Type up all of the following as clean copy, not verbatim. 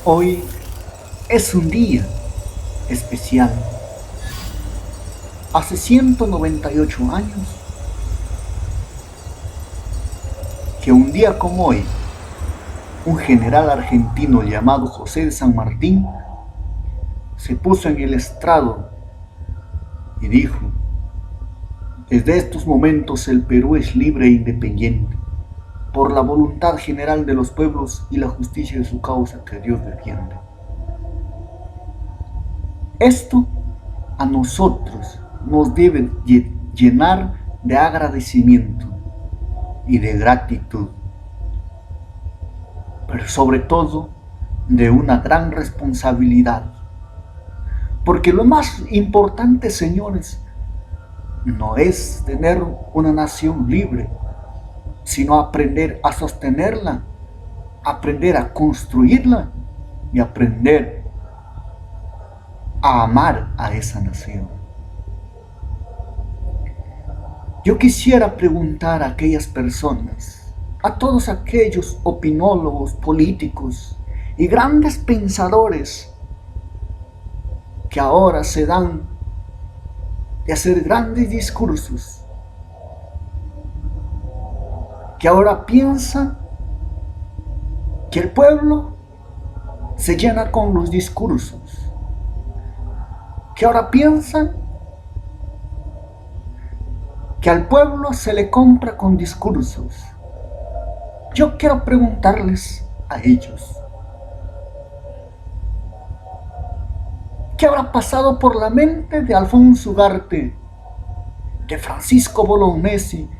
Hoy es un día especial. Hace 198 años que un día como hoy, un general argentino llamado José de San Martín se puso en el estrado y dijo: desde estos momentos el Perú es libre e independiente, por la voluntad general de los pueblos y la justicia de su causa que Dios defiende. Esto a nosotros nos debe llenar de agradecimiento y de gratitud, pero sobre todo de una gran responsabilidad. Porque lo más importante, señores, no es tener una nación libre, sino aprender a sostenerla, aprender a construirla y aprender a amar a esa nación. Yo quisiera preguntar a aquellas personas, a todos aquellos opinólogos, políticos y grandes pensadores que ahora se dan de hacer grandes discursos, que ahora piensan que el pueblo se llena con los discursos, que ahora piensan que al pueblo se le compra con discursos. Yo quiero preguntarles a ellos, ¿qué habrá pasado por la mente de Alfonso Ugarte, de Francisco Bolognesi,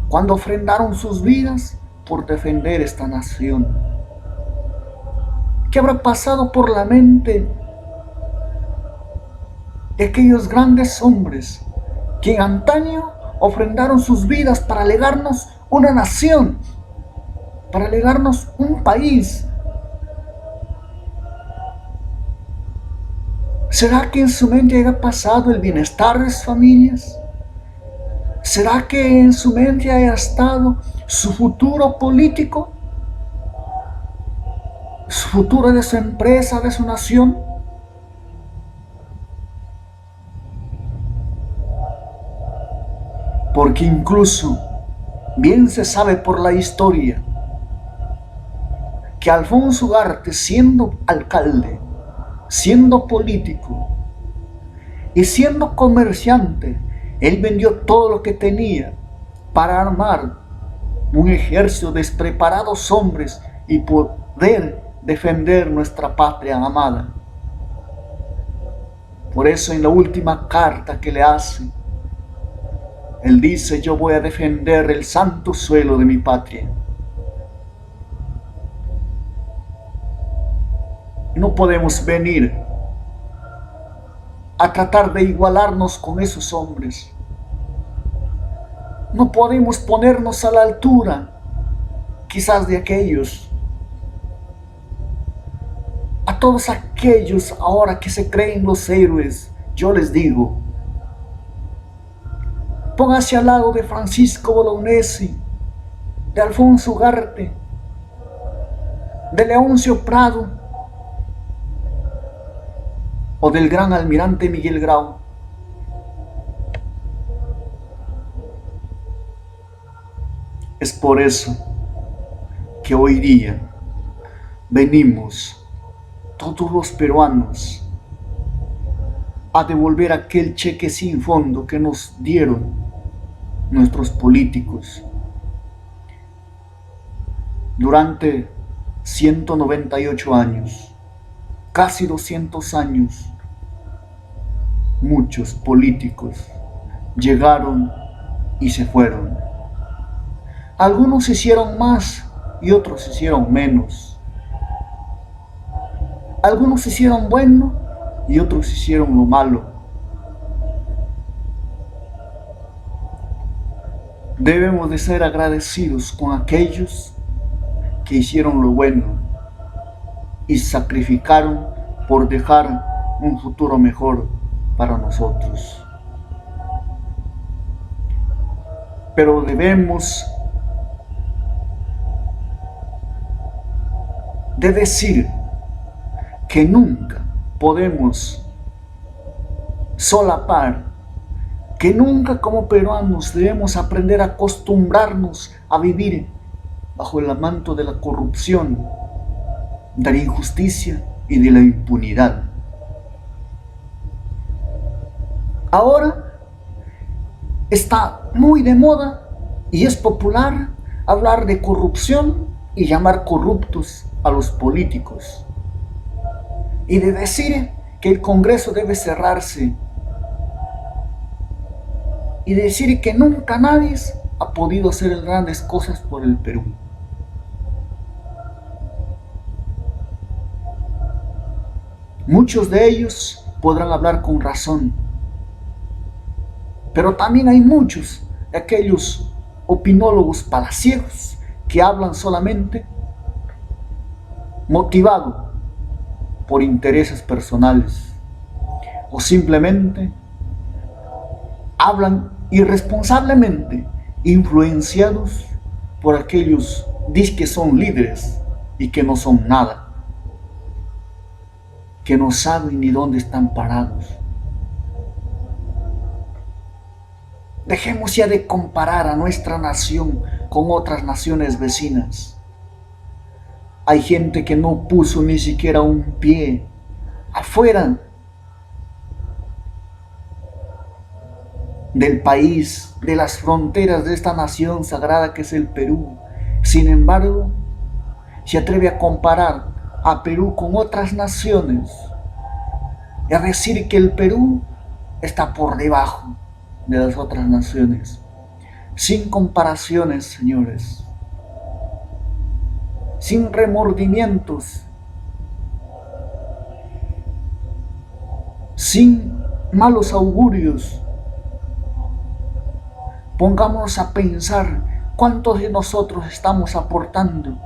cuando ofrendaron sus vidas por defender esta nación? ¿Qué habrá pasado por la mente de aquellos grandes hombres que en antaño ofrendaron sus vidas para legarnos una nación, para legarnos un país? ¿Será que en su mente haya pasado el bienestar de sus familias? ¿Será que en su mente haya estado su futuro político? ¿Su futuro de su empresa, de su nación? Porque incluso bien se sabe por la historia que Alfonso Ugarte, siendo alcalde, siendo político y siendo comerciante, él vendió todo lo que tenía para armar un ejército de despreparados hombres y poder defender nuestra patria amada. Por eso en la última carta que le hace, él dice: yo voy a defender el santo suelo de mi patria. No podemos venir a tratar de igualarnos con esos hombres. No podemos ponernos a la altura, quizás, de aquellos. A todos aquellos ahora que se creen los héroes, yo les digo: póngase al lado de Francisco Bolognesi, de Alfonso Ugarte, de Leoncio Prado o del gran almirante Miguel Grau. Es por eso que hoy día venimos todos los peruanos a devolver aquel cheque sin fondo que nos dieron nuestros políticos durante 198 años, casi 200 años. Muchos políticos llegaron y se fueron. Algunos hicieron más y otros hicieron menos. Algunos hicieron bueno y otros hicieron lo malo. Debemos de ser agradecidos con aquellos que hicieron lo bueno y sacrificaron por dejar un futuro mejor para nosotros. Pero debemos de decir que nunca podemos solapar, que nunca como peruanos debemos aprender a acostumbrarnos a vivir bajo el manto de la corrupción, de la injusticia y de la impunidad. Ahora está muy de moda y es popular hablar de corrupción y llamar corruptos a los políticos, y de decir que el Congreso debe cerrarse, y de decir que nunca nadie ha podido hacer grandes cosas por el Perú. Muchos de ellos podrán hablar con razón, pero también hay muchos de aquellos opinólogos palaciegos que hablan solamente motivado por intereses personales, o simplemente hablan irresponsablemente influenciados por aquellos que son líderes y que no son nada, que no saben ni dónde están parados. Dejemos ya de comparar a nuestra nación con otras naciones vecinas. Hay gente que no puso ni siquiera un pie afuera del país, de las fronteras de esta nación sagrada que es el Perú. Sin embargo, se atreve a comparar a Perú con otras naciones y a decir que el Perú está por debajo de las otras naciones. Sin comparaciones, señores, sin remordimientos, sin malos augurios. Pongámonos a pensar cuántos de nosotros estamos aportando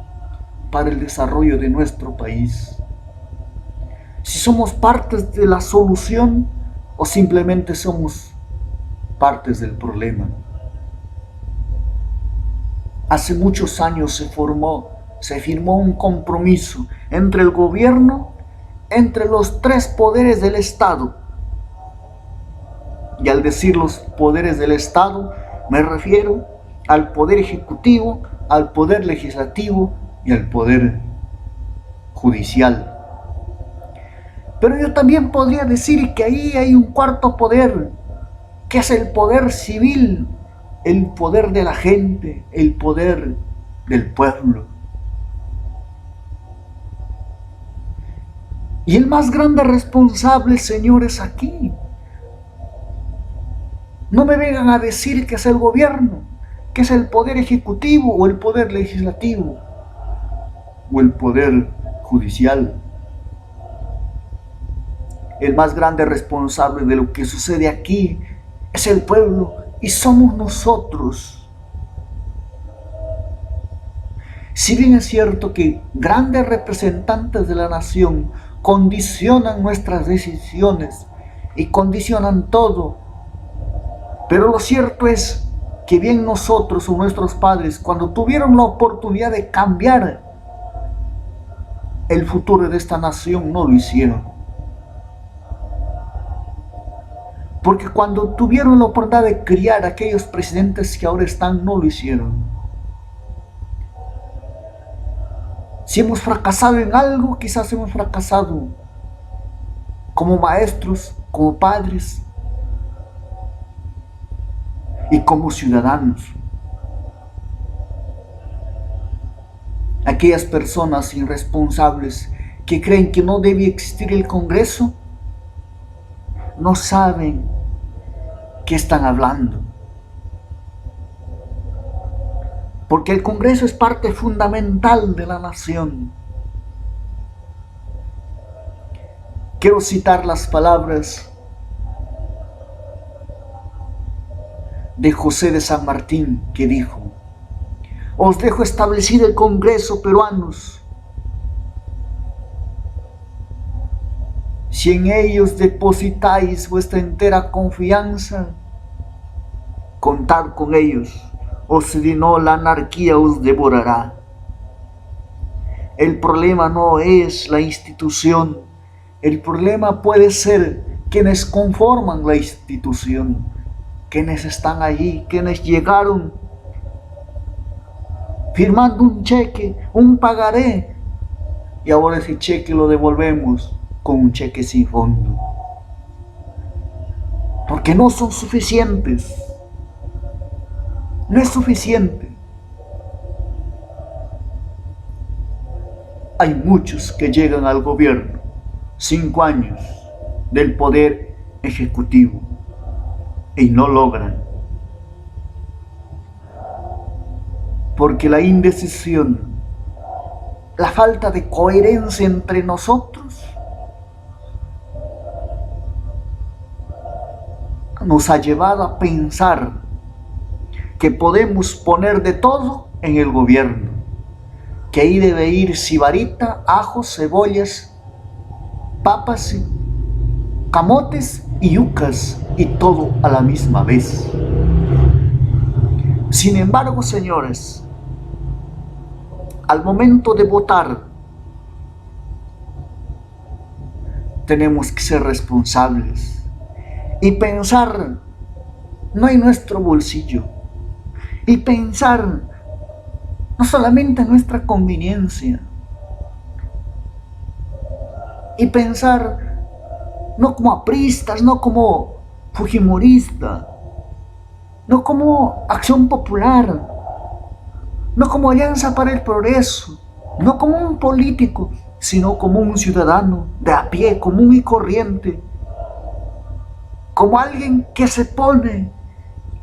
para el desarrollo de nuestro país. Si somos partes de la solución o simplemente somos partes del problema. Hace muchos años se firmó un compromiso entre el gobierno, entre los tres poderes del Estado. Y al decir los poderes del Estado, me refiero al poder ejecutivo, al poder legislativo y al poder judicial. Pero yo también podría decir que ahí hay un cuarto poder, que es el poder civil, el poder de la gente, el poder del pueblo. Y el más grande responsable, señores, aquí, no me vengan a decir que es el gobierno, que es el poder ejecutivo o el poder legislativo o el poder judicial. El más grande responsable de lo que sucede aquí es el pueblo y somos nosotros. Si bien es cierto que grandes representantes de la nación condicionan nuestras decisiones y condicionan todo, pero lo cierto es que bien nosotros o nuestros padres, cuando tuvieron la oportunidad de cambiar el futuro de esta nación, no lo hicieron. Porque cuando tuvieron la oportunidad de criar a aquellos presidentes que ahora están, no lo hicieron. Si hemos fracasado en algo, quizás hemos fracasado como maestros, como padres y como ciudadanos. Aquellas personas irresponsables que creen que no debe existir el Congreso, no saben qué están hablando. Porque el Congreso es parte fundamental de la nación. Quiero citar las palabras de José de San Martín, que dijo: os dejo establecido el Congreso, peruanos. Si en ellos depositáis vuestra entera confianza, contad con ellos, o si no, la anarquía os devorará. El problema no es la institución. El problema puede ser quienes conforman la institución, quienes están allí, quienes llegaron firmando un cheque, un pagaré, y ahora ese cheque lo devolvemos con un cheque sin fondo. Porque no son suficientes. No es suficiente. Hay muchos que llegan al gobierno, 5 años del poder ejecutivo, y no logran. Porque la indecisión, la falta de coherencia entre nosotros, nos ha llevado a pensar que podemos poner de todo en el gobierno, que ahí debe ir sibarita, ajos, cebollas, papas, camotes y yucas, y todo a la misma vez. Sin embargo, señores, al momento de votar, tenemos que ser responsables y pensar no en nuestro bolsillo, y pensar no solamente en nuestra conveniencia, y pensar no como apristas, no como fujimoristas, no como Acción Popular, no como Alianza para el Progreso, no como un político, sino como un ciudadano de a pie, común y corriente, como alguien que se pone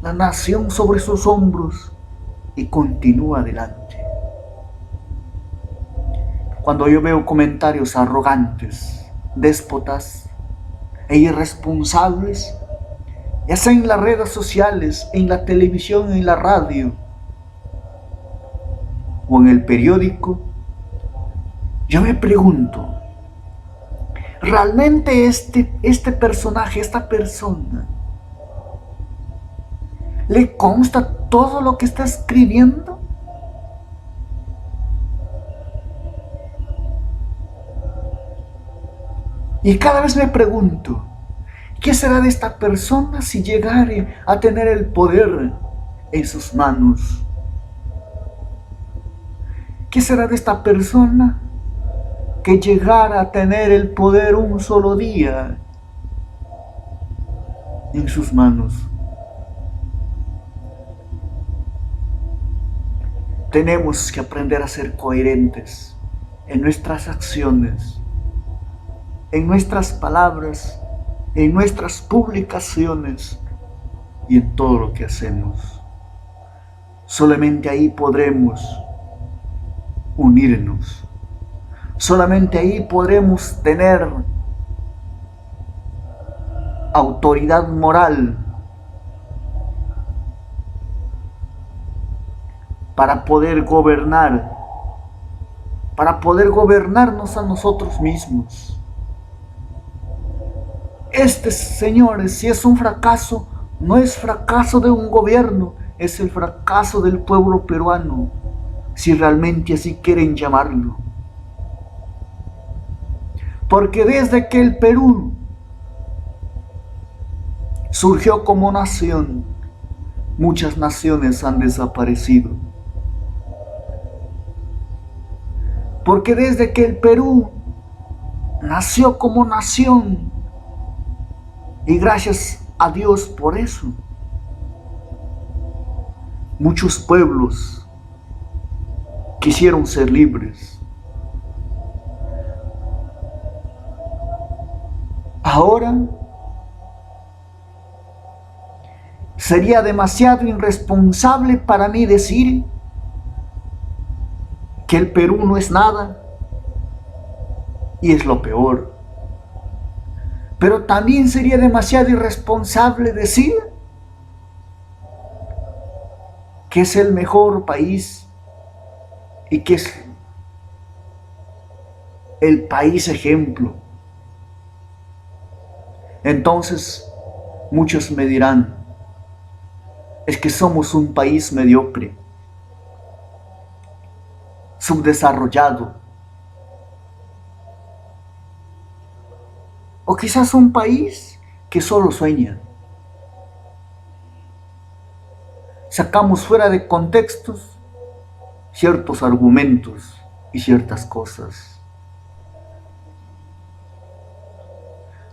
la nación sobre sus hombros y continúa adelante. Cuando yo veo comentarios arrogantes, déspotas e irresponsables, ya sea en las redes sociales, en la televisión, en la radio o en el periódico, yo me pregunto, ¿realmente este personaje, esta persona, le consta todo lo que está escribiendo? Y cada vez me pregunto, ¿qué será de esta persona si llegare a tener el poder en sus manos? ¿Qué será de esta persona que llegara a tener el poder un solo día en sus manos? Tenemos que aprender a ser coherentes en nuestras acciones, en nuestras palabras, en nuestras publicaciones y en todo lo que hacemos. Solamente ahí podremos unirnos. Solamente ahí podremos tener autoridad moral para poder gobernar, para poder gobernarnos a nosotros mismos. Señores, si es un fracaso, no es fracaso de un gobierno, es el fracaso del pueblo peruano, si realmente así quieren llamarlo. Porque desde que el Perú surgió como nación, muchas naciones han desaparecido. Porque desde que el Perú nació como nación, y gracias a Dios por eso, muchos pueblos quisieron ser libres. Ahora sería demasiado irresponsable para mí decir que el Perú no es nada, y es lo peor. Pero también sería demasiado irresponsable decir que es el mejor país y que es el país ejemplo. Entonces muchos me dirán, es que somos un país mediocre, subdesarrollado, o quizás un país que solo sueña. Sacamos fuera de contextos ciertos argumentos y ciertas cosas.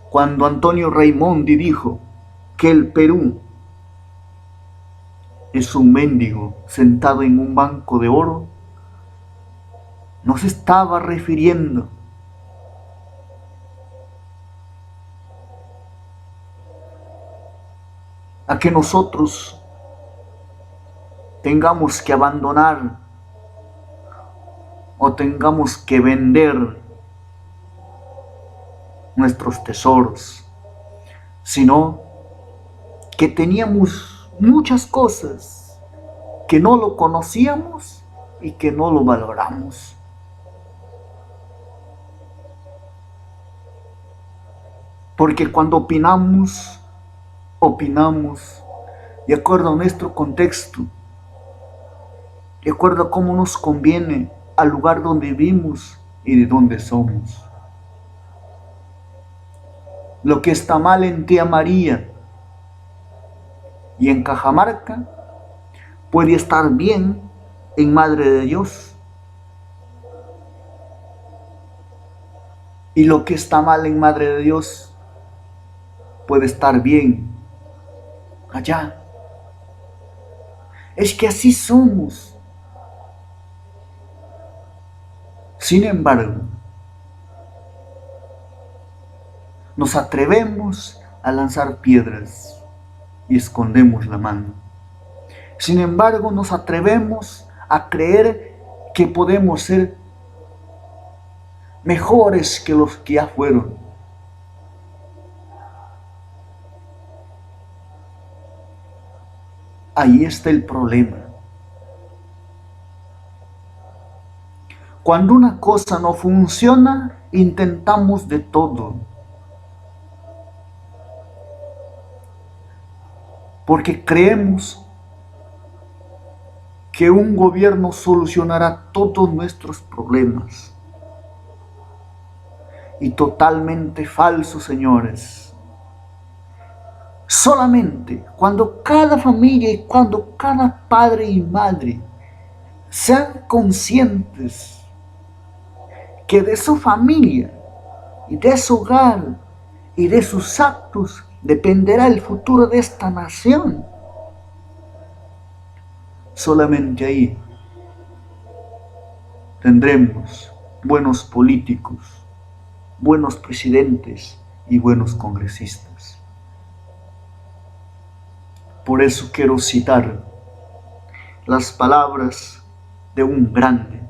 Cuando Antonio Raimondi dijo que el Perú es un mendigo sentado en un banco de oro, no se estaba refiriendo a que nosotros tengamos que abandonar o tengamos que vender nuestros tesoros, sino que teníamos muchas cosas que no lo conocíamos y que no lo valoramos. Porque cuando opinamos de acuerdo a nuestro contexto, de acuerdo a cómo nos conviene, al lugar donde vivimos y de dónde somos. Lo que está mal en Tía María y en Cajamarca puede estar bien en Madre de Dios. Y lo que está mal en Madre de Dios puede estar bien allá. Es que así somos. Sin embargo, nos atrevemos a lanzar piedras y escondemos la mano. Sin embargo, nos atrevemos a creer que podemos ser mejores que los que ya fueron. Ahí está el problema. Cuando una cosa no funciona, intentamos de todo. Porque creemos que un gobierno solucionará todos nuestros problemas. Y totalmente falso, señores. Solamente cuando cada familia y cuando cada padre y madre sean conscientes que de su familia y de su hogar y de sus actos dependerá el futuro de esta nación, solamente ahí tendremos buenos políticos, buenos presidentes y buenos congresistas. Por eso quiero citar las palabras de un grande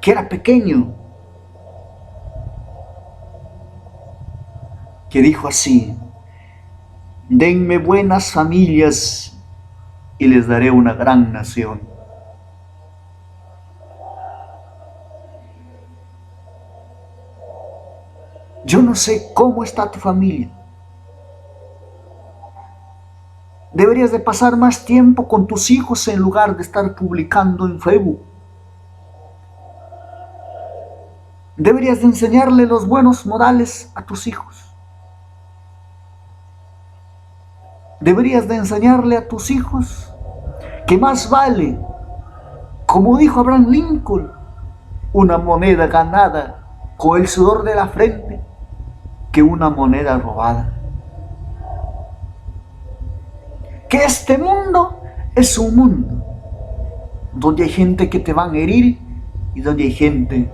que era pequeño, que dijo así: denme buenas familias y les daré una gran nación. Yo no sé cómo está tu familia. Deberías de pasar más tiempo con tus hijos en lugar de estar publicando en Facebook. Deberías de enseñarle los buenos modales a tus hijos. Deberías de enseñarle a tus hijos que más vale, como dijo Abraham Lincoln, una moneda ganada con el sudor de la frente que una moneda robada. Que este mundo es un mundo donde hay gente que te van a herir y donde hay gente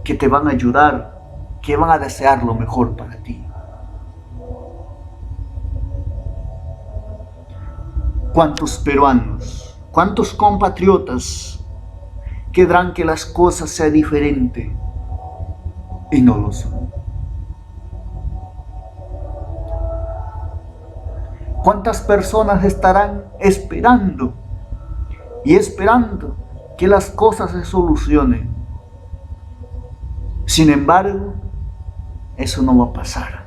que te van a ayudar, que van a desear lo mejor para ti. ¿Cuántos peruanos, cuántos compatriotas querrán que las cosas sean diferentes y no lo son? ¿Cuántas personas estarán esperando y esperando que las cosas se solucionen? Sin embargo, eso no va a pasar.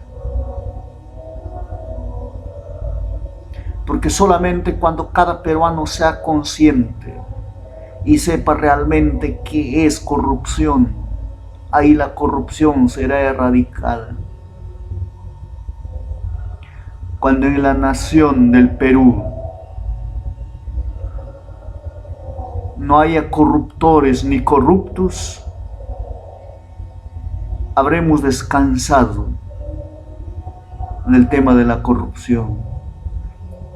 Porque solamente cuando cada peruano sea consciente y sepa realmente qué es corrupción, ahí la corrupción será erradicada. Cuando en la nación del Perú no haya corruptores ni corruptos, habremos descansado del tema de la corrupción.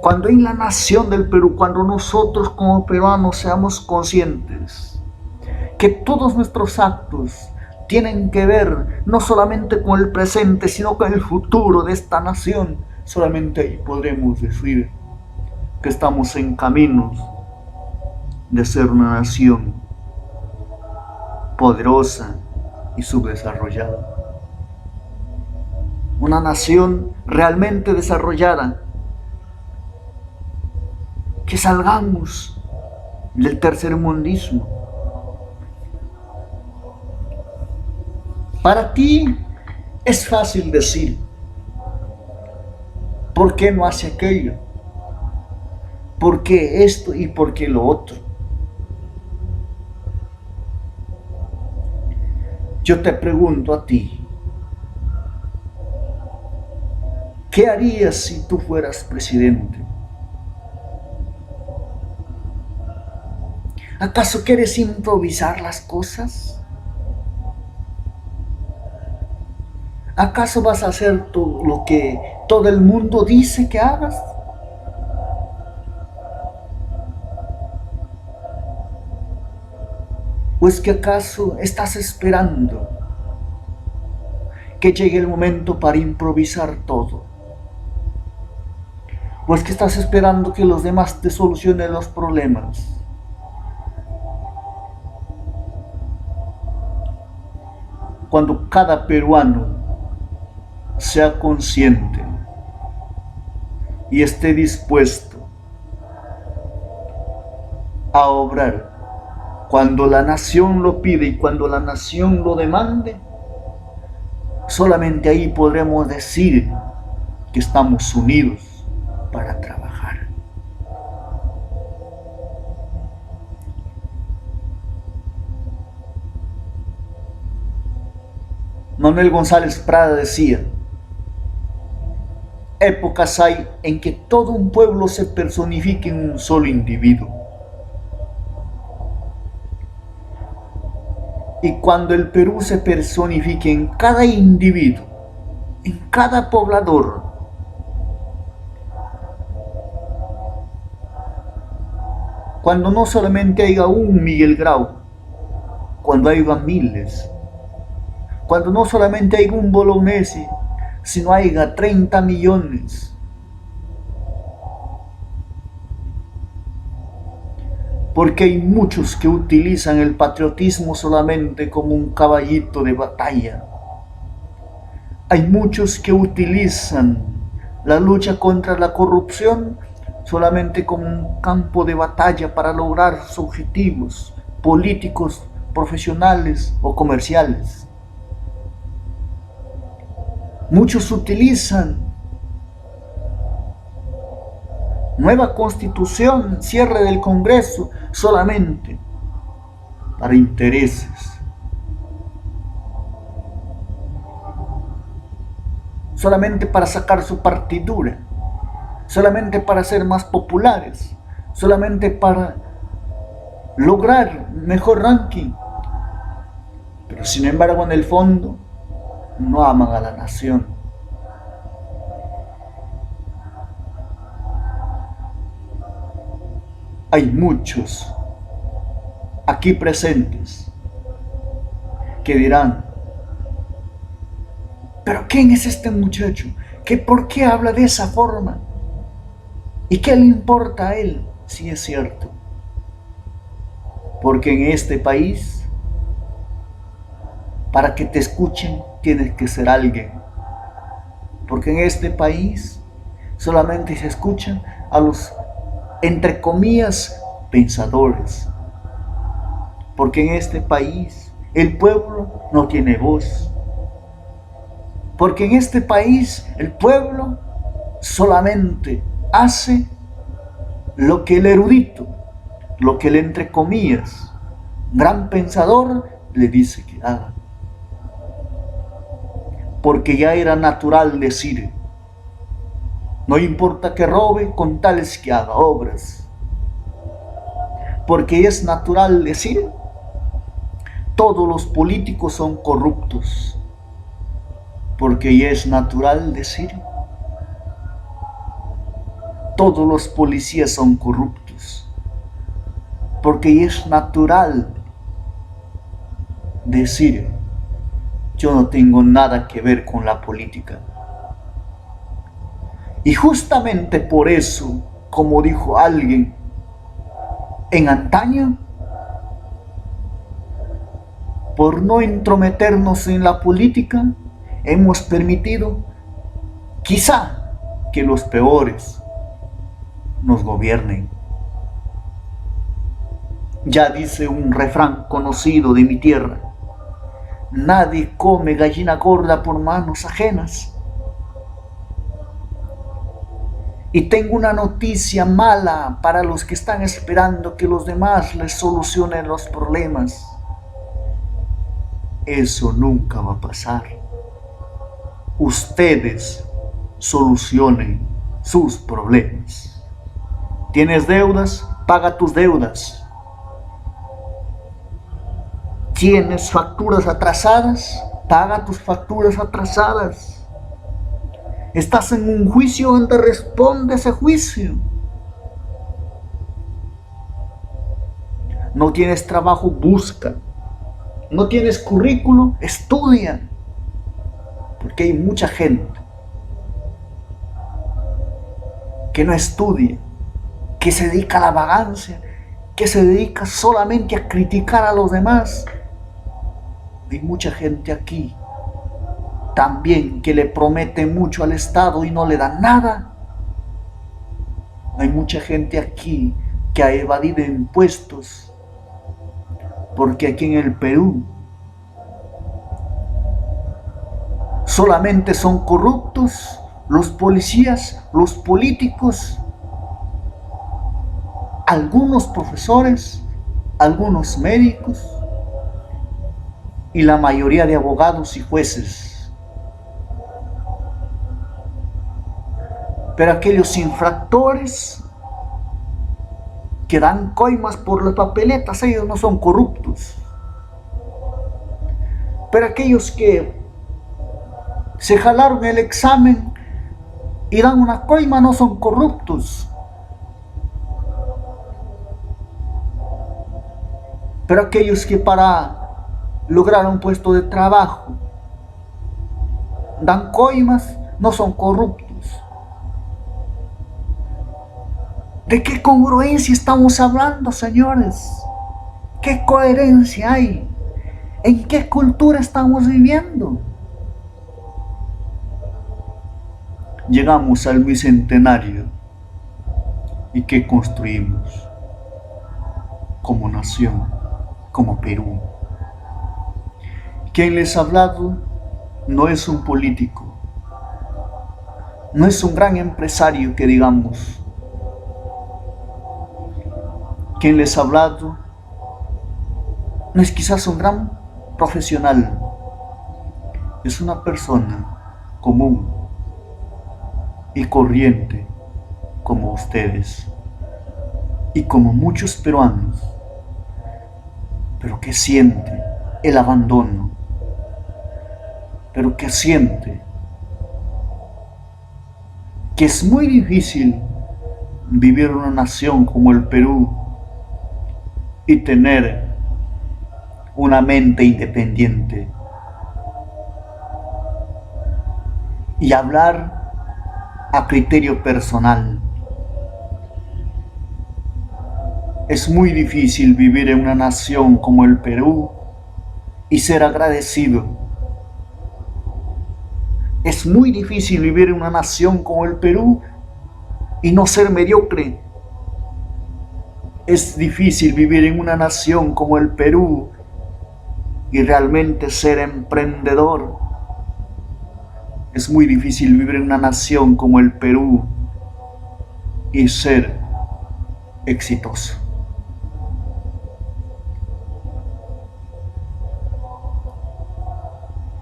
Cuando en la nación del Perú, cuando nosotros como peruanos seamos conscientes que todos nuestros actos tienen que ver no solamente con el presente, sino con el futuro de esta nación, solamente ahí podremos decir que estamos en caminos de ser una nación poderosa y subdesarrollada. Una nación realmente desarrollada, que salgamos del tercermundismo. Para ti es fácil decir, ¿por qué no hace aquello? ¿Por qué esto y por qué lo otro? Yo te pregunto a ti, ¿qué harías si tú fueras presidente? ¿Acaso quieres improvisar las cosas? ¿Acaso vas a hacer todo lo que todo el mundo dice que hagas? ¿O es que acaso estás esperando que llegue el momento para improvisar todo? ¿O es que estás esperando que los demás te solucionen los problemas? Cuando cada peruano sea consciente y esté dispuesto a obrar cuando la nación lo pide y cuando la nación lo demande, solamente ahí podremos decir que estamos unidos para trabajar. Manuel González Prada decía, épocas hay en que todo un pueblo se personifica en un solo individuo. Y cuando el Perú se personifique en cada individuo, en cada poblador, cuando no solamente haya un Miguel Grau, cuando haya miles, cuando no solamente haya un Bolognesi, sino haya 30 millones. Porque hay muchos que utilizan el patriotismo solamente como un caballito de batalla. Hay muchos que utilizan la lucha contra la corrupción solamente como un campo de batalla para lograr sus objetivos políticos, profesionales o comerciales. Muchos utilizan nueva constitución, cierre del Congreso, solamente para intereses. Solamente para sacar su partidura, solamente para ser más populares, solamente para lograr mejor ranking. Pero sin embargo, en el fondo, no aman a la nación. Hay muchos aquí presentes que dirán, ¿pero quién es este muchacho? ¿Por qué habla de esa forma? ¿Y qué le importa a él? Sí, es cierto. Porque en este país, para que te escuchen, tienes que ser alguien. Porque en este país solamente se escuchan a los, entre comillas, pensadores. Porque en este país el pueblo no tiene voz. Porque en este país el pueblo solamente hace lo que el erudito, lo que el, entre comillas, gran pensador le dice que haga. Porque ya era natural decir, no importa que robe con tales que haga obras. Porque es natural decir, todos los políticos son corruptos. Porque ya es natural decir, todos los policías son corruptos. Porque ya es natural decir, yo no tengo nada que ver con la política. Y justamente por eso, como dijo alguien en antaño, por no entrometernos en la política, hemos permitido, quizá, que los peores nos gobiernen. Ya dice un refrán conocido de mi tierra, nadie come gallina gorda por manos ajenas. Y tengo una noticia mala para los que están esperando que los demás les solucionen los problemas. Eso nunca va a pasar. Ustedes solucionen sus problemas. ¿Tienes deudas? Paga tus deudas. ¿Tienes facturas atrasadas? Paga tus facturas atrasadas. Estás en un juicio donde responde ese juicio. No tienes trabajo, busca. No tienes currículo, estudia. Porque hay mucha gente que no estudia, que se dedica a la vagancia, que se dedica solamente a criticar a los demás. Hay mucha gente aquí también que le promete mucho al Estado y no le da nada. Hay mucha gente aquí que ha evadido impuestos, porque aquí en el Perú solamente son corruptos los policías, los políticos, algunos profesores, algunos médicos y la mayoría de abogados y jueces. Pero aquellos infractores que dan coimas por las papeletas, ellos no son corruptos. Pero aquellos que se jalaron el examen y dan una coima no son corruptos. Pero aquellos que para lograr un puesto de trabajo dan coimas no son corruptos. ¿De qué congruencia estamos hablando, señores? ¿Qué coherencia hay? ¿En qué cultura estamos viviendo? Llegamos al bicentenario y ¿qué construimos como nación, como Perú? Quien les ha hablado no es un político, no es un gran empresario que digamos. Quien les ha hablado no es quizás un gran profesional, es una persona común y corriente como ustedes y como muchos peruanos, pero que siente el abandono, pero que siente que es muy difícil vivir en una nación como el Perú y tener una mente independiente y hablar a criterio personal. Es muy difícil vivir en una nación como el Perú y ser agradecido. Es muy difícil vivir en una nación como el Perú y no ser mediocre. Es difícil vivir en una nación como el Perú y realmente ser emprendedor. Es muy difícil vivir en una nación como el Perú y ser exitoso.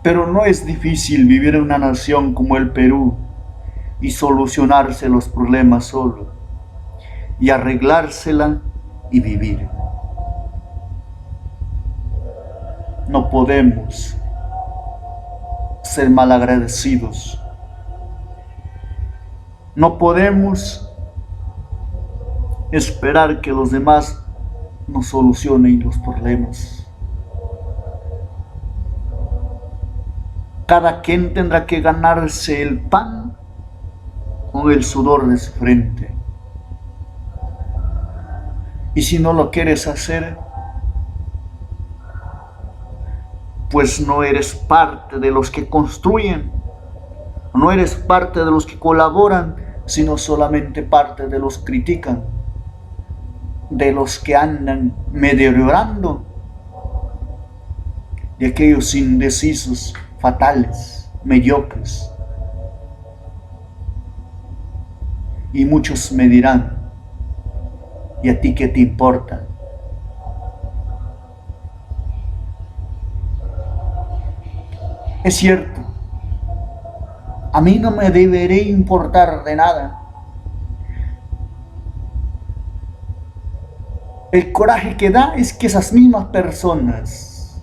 Pero no es difícil vivir en una nación como el Perú y solucionarse los problemas solo, y arreglársela y vivir. No podemos ser malagradecidos. No podemos esperar que los demás nos solucionen los problemas. Cada quien tendrá que ganarse el pan con el sudor de su frente. Y si no lo quieres hacer, pues no eres parte de los que construyen, no eres parte de los que colaboran, sino solamente parte de los que critican, de los que andan medio de aquellos indecisos, fatales, mediocres. Y muchos me dirán, ¿y a ti qué te importa? Es cierto, a mí no me debería importar de nada. El coraje que da es que esas mismas personas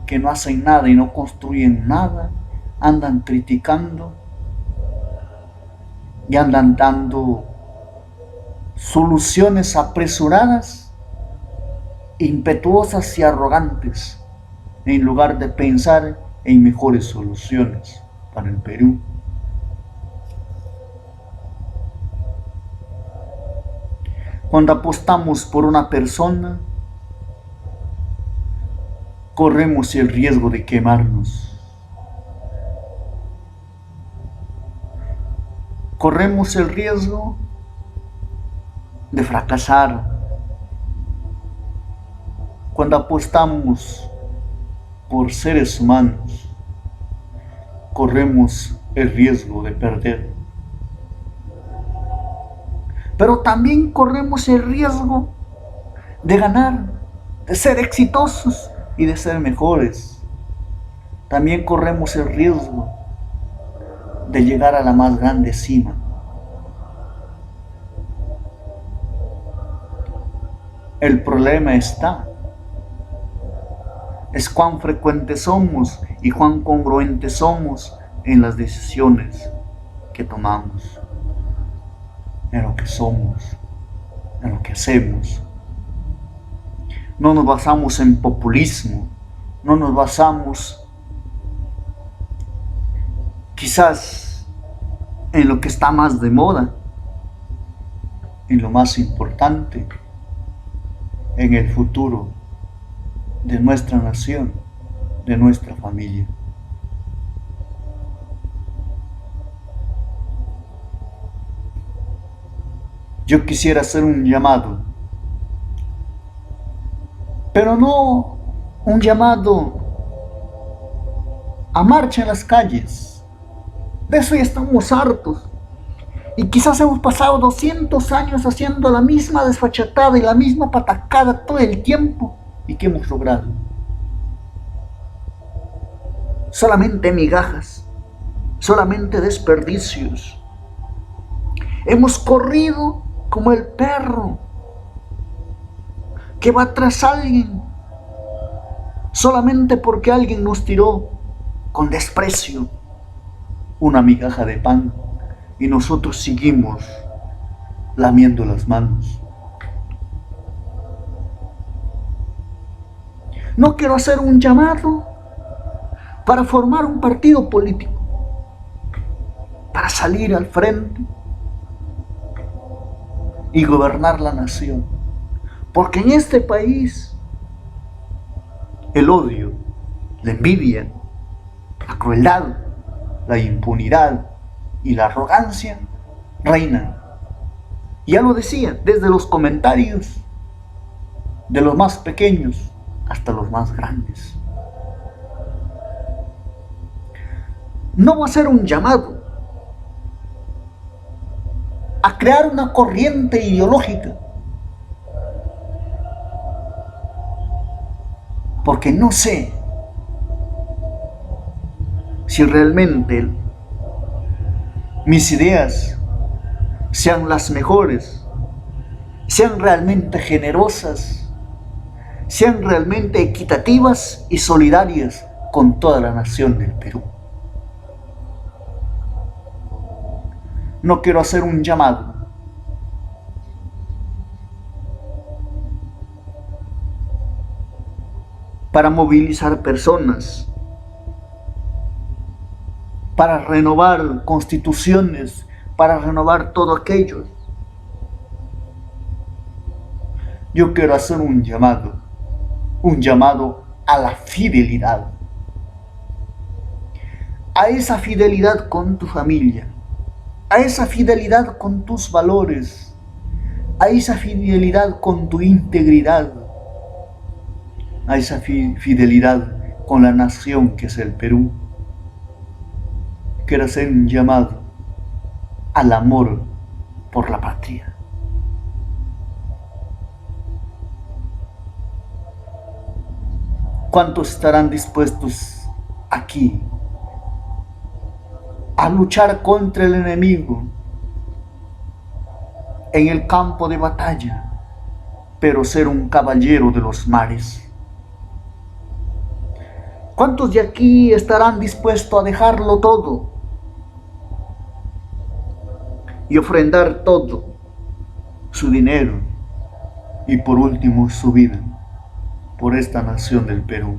que no hacen nada y no construyen nada, andan criticando y andan dando soluciones apresuradas, impetuosas y arrogantes, en lugar de pensar en mejores soluciones para el Perú. Cuando apostamos por una persona, corremos el riesgo de quemarnos. Corremos el riesgo de fracasar. Cuando apostamos por seres humanos, corremos el riesgo de perder. Pero también corremos el riesgo de ganar, de ser exitosos y de ser mejores. También corremos el riesgo de llegar a la más grande cima. El problema es cuán frecuentes somos y cuán congruentes somos en las decisiones que tomamos, en lo que somos, en lo que hacemos. No nos basamos en populismo, no nos basamos quizás en lo que está más de moda, en lo más importante, en el futuro de nuestra nación, de nuestra familia. Yo quisiera hacer un llamado, pero no un llamado a marcha en las calles. De eso ya estamos hartos. Y quizás hemos pasado 200 años haciendo la misma desfachatada y la misma patacada todo el tiempo. ¿Y qué hemos logrado? Solamente migajas, solamente desperdicios. Hemos corrido como el perro que va tras alguien solamente porque alguien nos tiró con desprecio una migaja de pan y nosotros seguimos lamiendo las manos. No quiero hacer un llamado para formar un partido político, para salir al frente y gobernar la nación. Porque en este país el odio, la envidia, la crueldad, la impunidad y la arrogancia reinan. Ya lo decía, desde los comentarios de los más pequeños hasta los más grandes. No va a ser un llamado a crear una corriente ideológica, porque no sé si realmente mis ideas sean las mejores, sean realmente generosas, sean realmente equitativas y solidarias con toda la nación del Perú. No quiero hacer un llamado para movilizar personas, para renovar constituciones, para renovar todo aquello. Yo quiero hacer un llamado a la fidelidad, a esa fidelidad con tu familia, a esa fidelidad con tus valores, a esa fidelidad con tu integridad, a esa fidelidad con la nación que es el Perú. Quiero hacer un llamado al amor por la patria. ¿Cuántos estarán dispuestos aquí a luchar contra el enemigo en el campo de batalla, pero ser un caballero de los mares? ¿Cuántos de aquí estarán dispuestos a dejarlo todo y ofrendar todo, su dinero y por último su vida, por esta nación del Perú?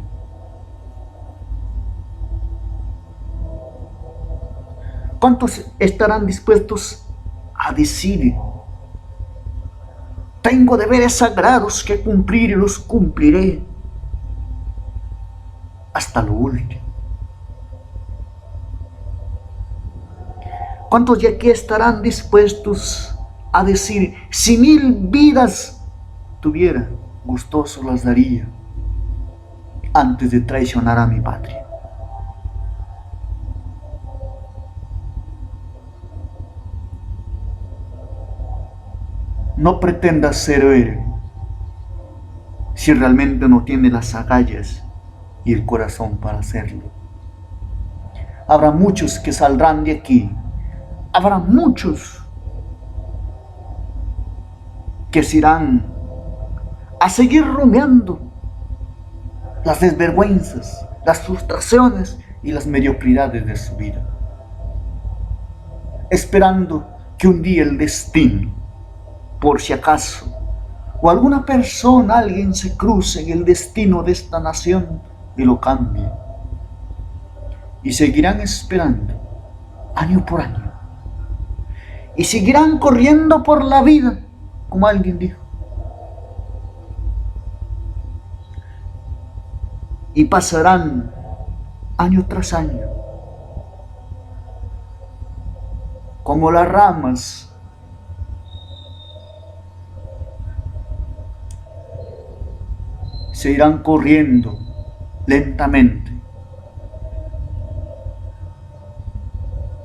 ¿Cuántos estarán dispuestos a decir: tengo deberes sagrados que cumplir y los cumpliré hasta lo último? ¿Cuántos de aquí estarán dispuestos a decir: si 1000 vidas tuviera, gustoso las daría antes de traicionar a mi patria? No pretendas ser héroe si realmente no tienes las agallas y el corazón para hacerlo. Habrá muchos que saldrán de aquí, habrá muchos que se irán a seguir rumiando las desvergüenzas, las frustraciones y las mediocridades de su vida, esperando que un día el destino, por si acaso, o alguna persona, alguien se cruce en el destino de esta nación y lo cambie. Y seguirán esperando año por año. Y seguirán corriendo por la vida, como alguien dijo. Y pasarán año tras año, como las ramas se irán corriendo lentamente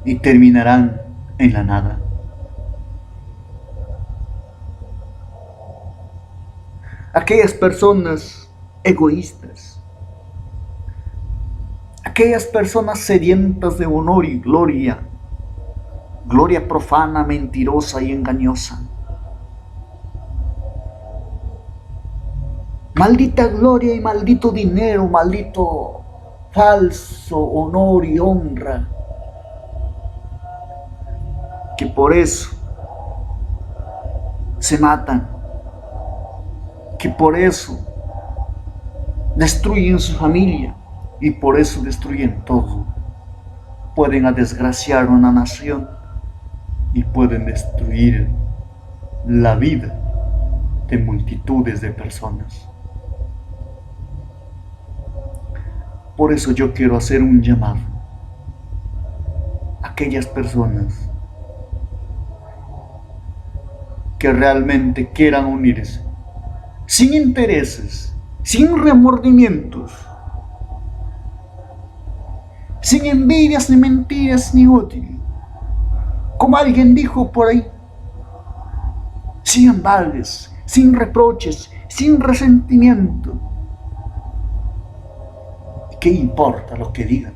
y terminarán en la nada. Aquellas personas egoístas, aquellas personas sedientas de honor y gloria, gloria profana, mentirosa y engañosa. Maldita gloria y maldito dinero, maldito falso honor y honra, que por eso se matan, que por eso destruyen su familia y por eso destruyen todo. Pueden desgraciar una nación y pueden destruir la vida de multitudes de personas. Por eso yo quiero hacer un llamado a aquellas personas que realmente quieran unirse, sin intereses, sin remordimientos, sin envidias, ni mentiras, ni odio. Como alguien dijo por ahí, sin embargos, sin reproches, sin resentimiento. ¿Qué importa lo que digan?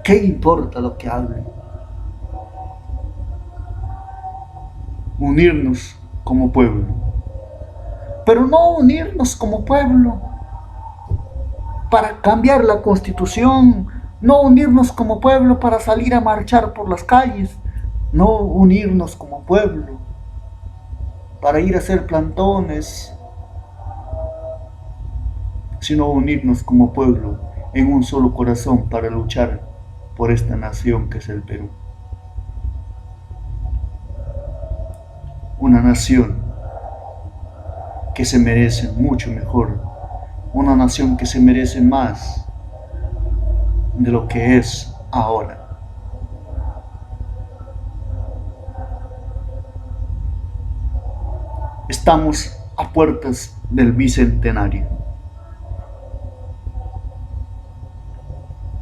¿Qué importa lo que hablen? Unirnos como pueblo. Pero no unirnos como pueblo para cambiar la Constitución, no unirnos como pueblo para salir a marchar por las calles, no unirnos como pueblo para ir a hacer plantones, sino unirnos como pueblo en un solo corazón para luchar por esta nación que es el Perú. Una nación que se merece mucho mejor, una nación que se merece más de lo que es ahora. Estamos a puertas del bicentenario.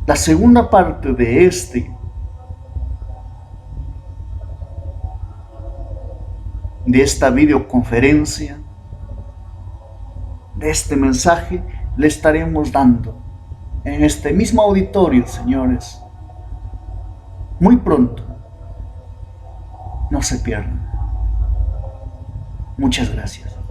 La segunda parte de esta videoconferencia, de este mensaje, le estaremos dando en este mismo auditorio, señores. Muy pronto. No se pierdan. Muchas gracias.